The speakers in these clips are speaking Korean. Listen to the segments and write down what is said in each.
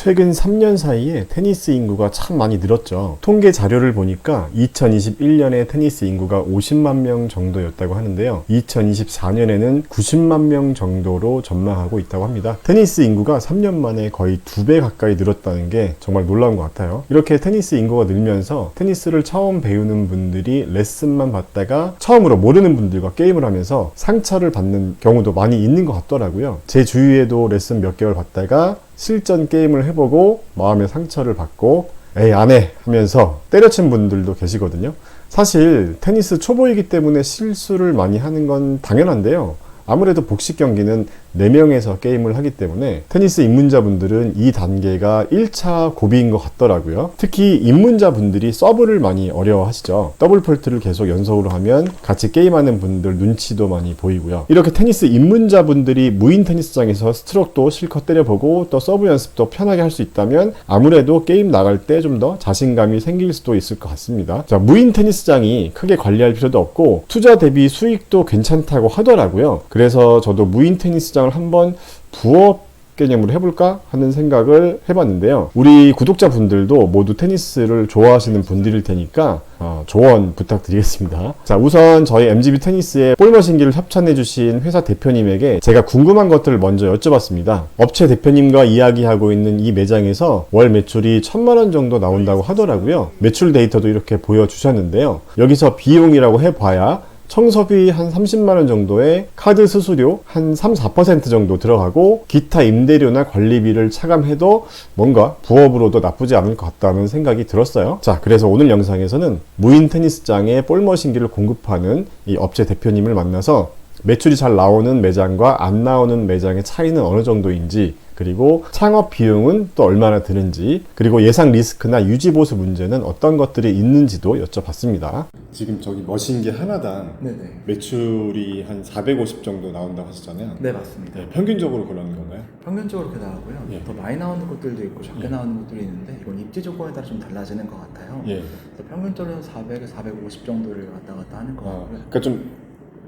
최근 3년 사이에 테니스 인구가 참 많이 늘었죠. 통계 자료를 보니까 2021년에 테니스 인구가 50만 명 정도였다고 하는데요. 2024년에는 90만 명 정도로 전망하고 있다고 합니다. 테니스 인구가 3년 만에 거의 2배 가까이 늘었다는 게 정말 놀라운 것 같아요. 이렇게 테니스 인구가 늘면서 테니스를 처음 배우는 분들이 레슨만 받다가 처음으로 모르는 분들과 게임을 하면서 상처를 받는 경우도 많이 있는 것 같더라고요. 제 주위에도 레슨 몇 개월 받다가 실전 게임을 해보고 마음의 상처를 받고 에이 안 해 하면서 때려친 분들도 계시거든요. 사실 테니스 초보이기 때문에 실수를 많이 하는 건 당연한데요. 아무래도 복식 경기는 4명에서 게임을 하기 때문에 테니스 입문자분들은 이 단계가 1차 고비인 것 같더라고요. 특히 입문자분들이 서브를 많이 어려워하시죠. 더블 폴트를 계속 연속으로 하면 같이 게임하는 분들 눈치도 많이 보이고요. 이렇게 테니스 입문자분들이 무인 테니스장에서 스트로크도 실컷 때려보고 또 서브 연습도 편하게 할 수 있다면 아무래도 게임 나갈 때 좀 더 자신감이 생길 수도 있을 것 같습니다. 자, 무인 테니스장이 크게 관리할 필요도 없고 투자 대비 수익도 괜찮다고 하더라고요. 그래서 저도 무인 테니스장을 한번 부업 개념으로 해볼까 하는 생각을 해봤는데요. 우리 구독자분들도 모두 테니스를 좋아하시는 분들일 테니까 조언 부탁드리겠습니다. 자, 우선 저희 MGB 테니스에 볼머신기를 협찬해주신 회사 대표님에게 제가 궁금한 것들을 먼저 여쭤봤습니다. 업체 대표님과 이야기하고 있는 이 매장에서 월 매출이 1,000만 원 정도 나온다고 하더라고요. 매출 데이터도 이렇게 보여주셨는데요. 여기서 비용이라고 해봐야 청소비 한 30만 원 정도에 카드 수수료 한 3-4% 정도 들어가고 기타 임대료나 관리비를 차감해도 뭔가 부업으로도 나쁘지 않을 것 같다는 생각이 들었어요. 자, 그래서 오늘 영상에서는 무인 테니스장에 볼머신기를 공급하는 이 업체 대표님을 만나서 매출이 잘 나오는 매장과 안 나오는 매장의 차이는 어느 정도인지, 그리고 창업 비용은 또 얼마나 드는지, 그리고 예상 리스크나 유지보수 문제는 어떤 것들이 있는지도 여쭤봤습니다. 지금 저기 머신기 하나당 네네. 매출이 한 450 정도 나온다고 하셨잖아요. 네, 맞습니다. 네, 평균적으로 그러는 건가요? 평균적으로 그렇게 나오고요. 예. 더 많이 나오는 곳들도 있고 적게 예. 나오는 곳들이 있는데 이건 입지 조건에 따라 좀 달라지는 것 같아요. 예. 그래서 평균적으로 400에서 450 정도를 왔다 갔다 하는 것 같고요. 그러니까 좀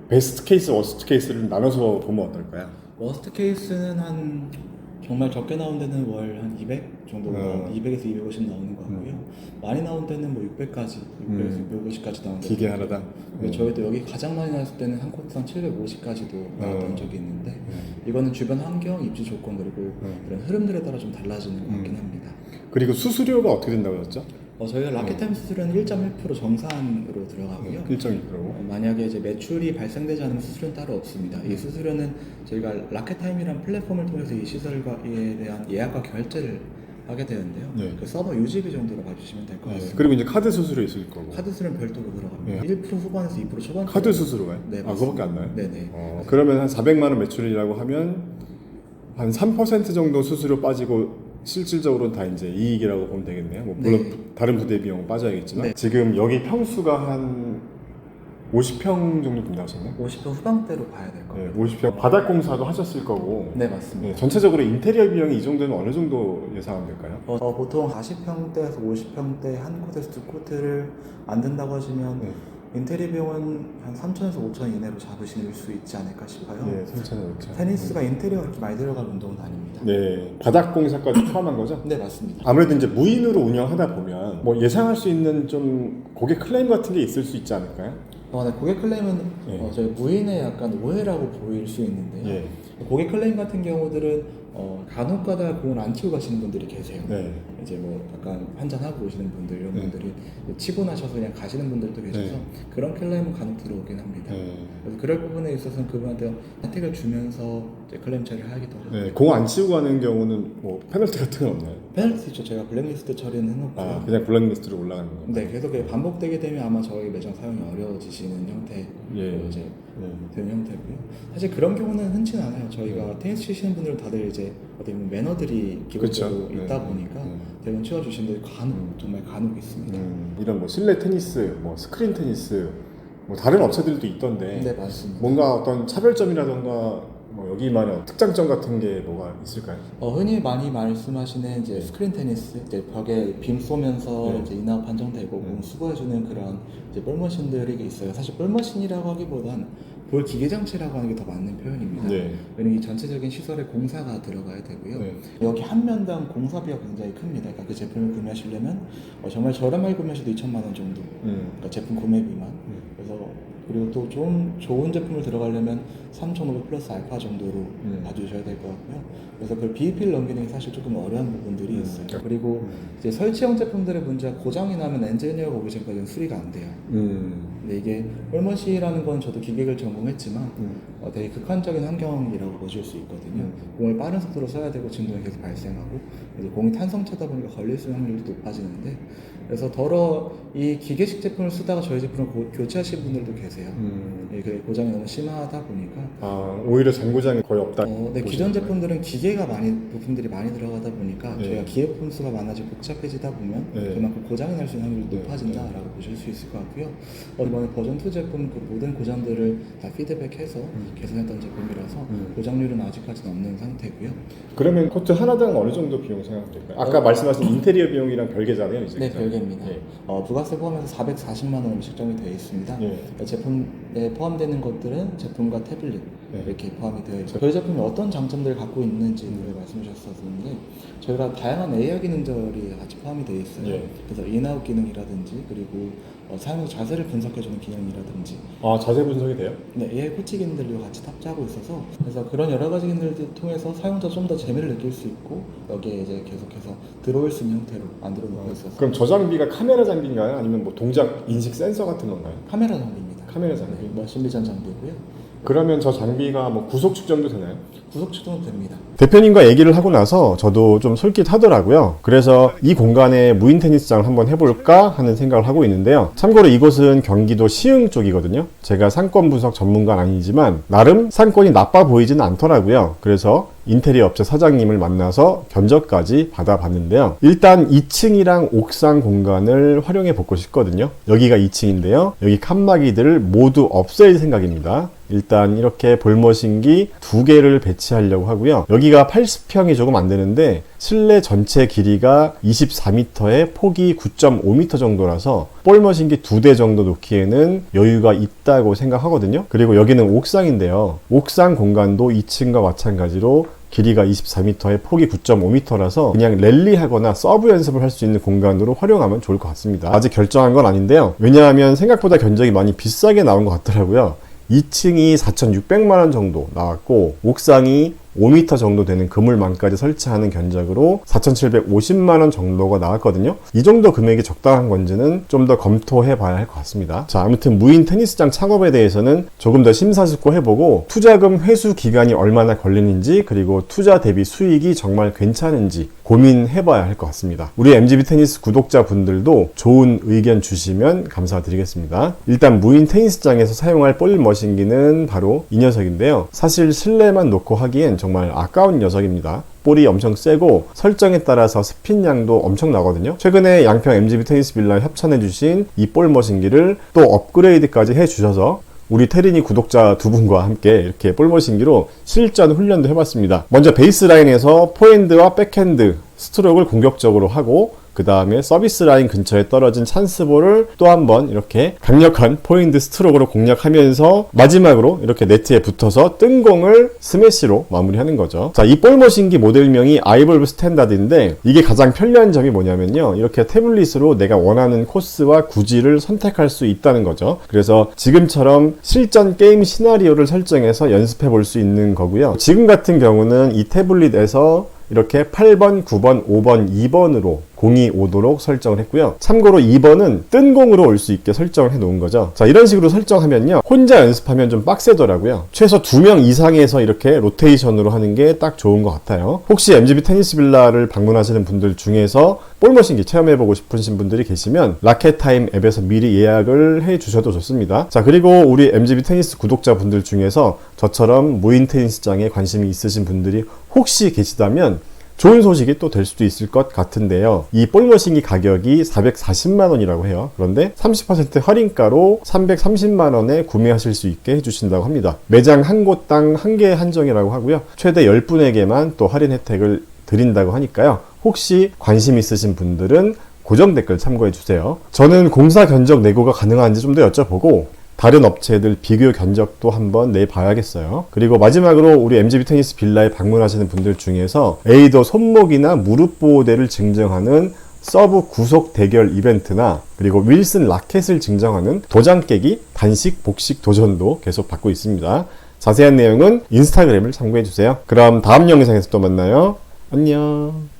베스트 케이스, 워스트 케이스를 나눠서 보면 어떨까요? 워스트 케이스는 한 정말 적게 나온 데는 월 한 200 정도, 200에서 250 나오는 것 같고요. 많이 나온 데는 뭐 600까지, 600에서 650까지 나온 기계 하나당? 저희도 여기 가장 많이 나왔을 때는 한 코트당 750까지도 나왔던 적이 있는데 이거는 주변 환경, 입지 조건 그리고 이런 흐름들에 따라 좀 달라지는 것 같긴 합니다. 그리고 수수료가 어떻게 된다고 하셨죠? 저희가 라켓타임 수수료는 1.1% 정산으로 들어가고요. 1.2%고 만약에 이제 매출이 발생되지 않으면 수수료는 따로 없습니다. 이 수수료는 저희가 라켓타임이란 플랫폼을 통해서 이 시설에 대한 예약과 결제를 하게 되는데요. 네. 그 서버 유지비 정도로 봐주시면 될 것 같습니다. 그리고 이제 카드 수수료 있을 거고. 카드 수수료는 별도로 들어갑니다. 1% 후반에서 2% 초반. 카드 수수료가요? 네, 그거밖에 안 나요? 네네. 그러면 한 400만 원 매출이라고 하면 한 3% 정도 수수료 빠지고 실질적으로는 다 이제 이익이라고 보면 되겠네요. 뭐 물론 네. 다른 부대 비용 빠져야겠지만 네. 지금 여기 평수가 한 50평 정도 된다고 하셨나요? 50평 후반대로 봐야 될 것 네, 같아요. 50평 바닥 공사도 하셨을 거고. 네, 맞습니다. 네, 전체적으로 인테리어 비용이 이 정도면 어느 정도 예상하면 될까요? 보통 40평대에서 50평대 한 코트에서 두 코트를 만든다고 하시면 네. 인테리어 비용은 한 3천에서 5천 이내로 잡으실 수 있지 않을까 싶어요. 네, 3,000원. 테니스가 인테리어가 그렇게 많이 들어갈 운동은 아닙니다. 네, 바닥 공사까지 포함한 거죠? 네, 맞습니다. 아무래도 이제 무인으로 운영하다 보면 뭐 예상할 수 있는 좀 고객 클레임 같은 게 있을 수 있지 않을까요? 네, 고객 클레임은 예. 저희 무인의 약간 오해라고 보일 수 있는데요. 예. 고객 클레임 같은 경우들은 간혹가다 공을 안 치고 가시는 분들이 계세요. 네. 이제 뭐 약간 한잔하고 오시는 분들 이런 네. 분들이 치고 나셔서 그냥 가시는 분들도 계셔서 그런 클레임은 간혹 들어오긴 합니다. 그래서 그럴 부분에 있어서는 그분한테 혜택을 주면서 이제 클레임 처리를 하기도 하죠. 네, 공 안 치고 가는 경우는 뭐 페널티 같은 건 없나요? 페널티 있죠. 제가 블랙리스트 처리는 해놓고요. 그냥 블랙리스트로 올라가는 거. 네, 계속 반복되게 되면 아마 저희 매장 사용이 어려워지시는 형태로 이제 되는 형태고요. 사실 그런 경우는 흔치는 않아요. 저희가 테니스 치시는 분들은 다들 이제 어떻게 보면 매너들이 기본적으로 그쵸. 있다 보니까 대부분 치워주시는 분들이 정말 간혹 있습니다. 이런 뭐 실내 테니스, 뭐 스크린 테니스, 뭐 다른 업체들도 있던데 네, 맞습니다. 뭔가 어떤 차별점이라던가 뭐 여기만의 특장점 같은 게 뭐가 있을까요? 흔히 많이 말씀하시는 이제 스크린 테니스, 이제 벽에 빔 쏘면서 네. 이제 인아웃 판정되고 공 수거해주는 그런 이제 볼머신들이 있어요. 사실 볼머신이라고 하기보단 볼 기계 장치라고 하는 게 더 맞는 표현입니다. 네. 왜냐면 이 전체적인 시설에 공사가 들어가야 되고요. 네. 여기 한 면당 공사비가 굉장히 큽니다. 그러니까 그 제품을 구매하시려면 정말 저렴하게 구매하셔도 2천만 원 정도. 그러니까 제품 구매비만. 그래서 그리고 또 좀 좋은 제품을 들어가려면 3,500 플러스 알파 정도로 봐주셔야 될 것 같고요. 그래서 그 BEP를 넘기는 게 사실 조금 어려운 부분들이 있어요. 그리고 이제 설치형 제품들의 문제가 고장이 나면 엔지니어가 오기 전까지는 수리가 안 돼요. 근데 이게 볼머시라는 건 저도 기계를 전공했지만 되게 극한적인 환경이라고 보실 수 있거든요. 공을 빠른 속도로 써야 되고 진동이 계속 발생하고 이제 공이 탄성차다 보니까 걸릴 수 있는 확률이 높아지는데 그래서 더러 이 기계식 제품을 쓰다가 저희 제품을 교체하신 분들도 계세요. 이게 고장이 너무 심하다 보니까 오히려 잔고장이 거의 없다. 네, 기존 제품들은 기계가 부품들이 많이 들어가다 보니까 네. 저희가 기계 부품 수가 많아지고 복잡해지다 보면 네. 그만큼 고장이 날 수 있는 확률이 네. 높아진다라고 보실 수 있을 것 같고요. 이번에 버전 2 제품 그 모든 고장들을 다 피드백해서 개선했던 제품이라서 고장률은 아직까지는 없는 상태고요. 그러면 코트 하나당 어느 정도 비용 생각될까요? 아까 말씀하신 인테리어 비용이랑 별개잖아요, 이제. 네, 그죠? 별개입니다. 네. 부가세 포함해서 440만 원으로 책정이 되어 있습니다. 네. 제품에 포함되는 것들은 제품과 태블릿 네. 이렇게 포함이 되어 있어요. 저희 제품이 어떤 장점들을 갖고 있는지 말씀해 주셨었는데 저희가 다양한 AR 기능들이 같이 포함이 되어 있어요. 네. 그래서 인아웃 기능이라든지 그리고 사용자 자세를 분석해주는 기능이라든지 자세 분석이 돼요? 네, AI 코치 기능들도 같이 탑재하고 있어서 그래서 그런 여러 가지 기능들을 통해서 사용자 좀 더 재미를 느낄 수 있고 여기에 이제 계속해서 들어올 수 있는 형태로 만들어 놓고 있어서 그럼 저 장비가 카메라 장비인가요? 아니면 뭐 동작 인식 센서 같은 건가요? 카메라 장비입니다. 카메라 장비. 네, 심리전 장비고요. 그러면 저 장비가 뭐 구속 측정도 되나요? 구속 추동도 됩니다. 대표님과 얘기를 하고 나서 저도 좀 솔깃하더라고요. 그래서 이 공간에 무인 테니스장을 한번 해볼까 하는 생각을 하고 있는데요. 참고로 이곳은 경기도 시흥 쪽이거든요. 제가 상권 분석 전문가는 아니지만 나름 상권이 나빠 보이지는 않더라고요. 그래서 인테리어 업체 사장님을 만나서 견적까지 받아봤는데요. 일단 2층이랑 옥상 공간을 활용해 보고 싶거든요. 여기가 2층인데요. 여기 칸막이들을 모두 없앨 생각입니다. 일단 이렇게 볼머신기 2개를 배치하려고 하고요. 여기가 80평이 조금 안 되는데 실내 전체 길이가 24m에 폭이 9.5m 정도라서 볼머신기 2대 정도 놓기에는 여유가 있다고 생각하거든요. 그리고 여기는 옥상인데요. 옥상 공간도 2층과 마찬가지로 길이가 24m에 폭이 9.5m라서 그냥 랠리하거나 서브 연습을 할 수 있는 공간으로 활용하면 좋을 것 같습니다. 아직 결정한 건 아닌데요. 왜냐하면 생각보다 견적이 많이 비싸게 나온 것 같더라고요. 2층이 4,600만 원 정도 나왔고 옥상이 5m 정도 되는 그물망까지 설치하는 견적으로 4,750만 원 정도가 나왔거든요. 이 정도 금액이 적당한 건지는 좀 더 검토해 봐야 할 것 같습니다. 자, 아무튼 무인 테니스장 창업에 대해서는 조금 더 심사숙고해보고 투자금 회수 기간이 얼마나 걸리는지 그리고 투자 대비 수익이 정말 괜찮은지 고민해봐야 할 것 같습니다. 우리 MGB 테니스 구독자분들도 좋은 의견 주시면 감사드리겠습니다. 일단 무인 테니스장에서 사용할 볼 머신기는 바로 이 녀석인데요. 사실 실내만 놓고 하기엔 정말 아까운 녀석입니다. 볼이 엄청 세고 설정에 따라서 스핀량도 엄청 나거든요. 최근에 양평 MGB 테니스 빌라에 협찬해주신 이 볼 머신기를 또 업그레이드까지 해주셔서 우리 테린이 구독자 2분과 함께 이렇게 볼 머신기로 실전 훈련도 해봤습니다. 먼저 베이스라인에서 포핸드와 백핸드 스트로크를 공격적으로 하고 그 다음에 서비스 라인 근처에 떨어진 찬스볼을 또 한 번 이렇게 강력한 포핸드 스트로크로 공략하면서 마지막으로 이렇게 네트에 붙어서 뜬 공을 스매시로 마무리하는 거죠. 자, 이 볼 머신기 모델명이 아이볼브 스탠다드인데 이게 가장 편리한 점이 뭐냐면요. 이렇게 태블릿으로 내가 원하는 코스와 구질을 선택할 수 있다는 거죠. 그래서 지금처럼 실전 게임 시나리오를 설정해서 연습해 볼 수 있는 거고요. 지금 같은 경우는 이 태블릿에서 이렇게 8번, 9번, 5번, 2번으로 공이 오도록 설정을 했고요. 참고로 2번은 뜬 공으로 올 수 있게 설정을 해 놓은 거죠. 자, 이런 식으로 설정하면요. 혼자 연습하면 좀 빡세더라고요. 최소 2명 이상에서 이렇게 로테이션으로 하는 게 딱 좋은 것 같아요. 혹시 MGB 테니스 빌라를 방문하시는 분들 중에서 볼머신기 체험해보고 싶으신 분들이 계시면 라켓타임 앱에서 미리 예약을 해 주셔도 좋습니다. 자, 그리고 우리 MGB 테니스 구독자분들 중에서 저처럼 무인 테니스장에 관심이 있으신 분들이 혹시 계시다면 좋은 소식이 또 될 수도 있을 것 같은데요. 이 볼머신기 가격이 440만 원이라고 해요. 그런데 30% 할인가로 330만 원에 구매하실 수 있게 해주신다고 합니다. 매장 한 곳당 한 개 한정이라고 하고요. 최대 10분에게만 또 할인 혜택을 드린다고 하니까요. 혹시 관심 있으신 분들은 고정 댓글 참고해 주세요. 저는 공사 견적 내고가 가능한지 좀 더 여쭤보고 다른 업체들 비교 견적도 한번 내봐야겠어요. 그리고 마지막으로 우리 MGB 테니스 빌라에 방문하시는 분들 중에서 에이더 손목이나 무릎 보호대를 증정하는 서브 구속 대결 이벤트나 그리고 윌슨 라켓을 증정하는 도장 깨기 단식 복식 도전도 계속 받고 있습니다. 자세한 내용은 인스타그램을 참고해 주세요. 그럼 다음 영상에서 또 만나요. 안녕.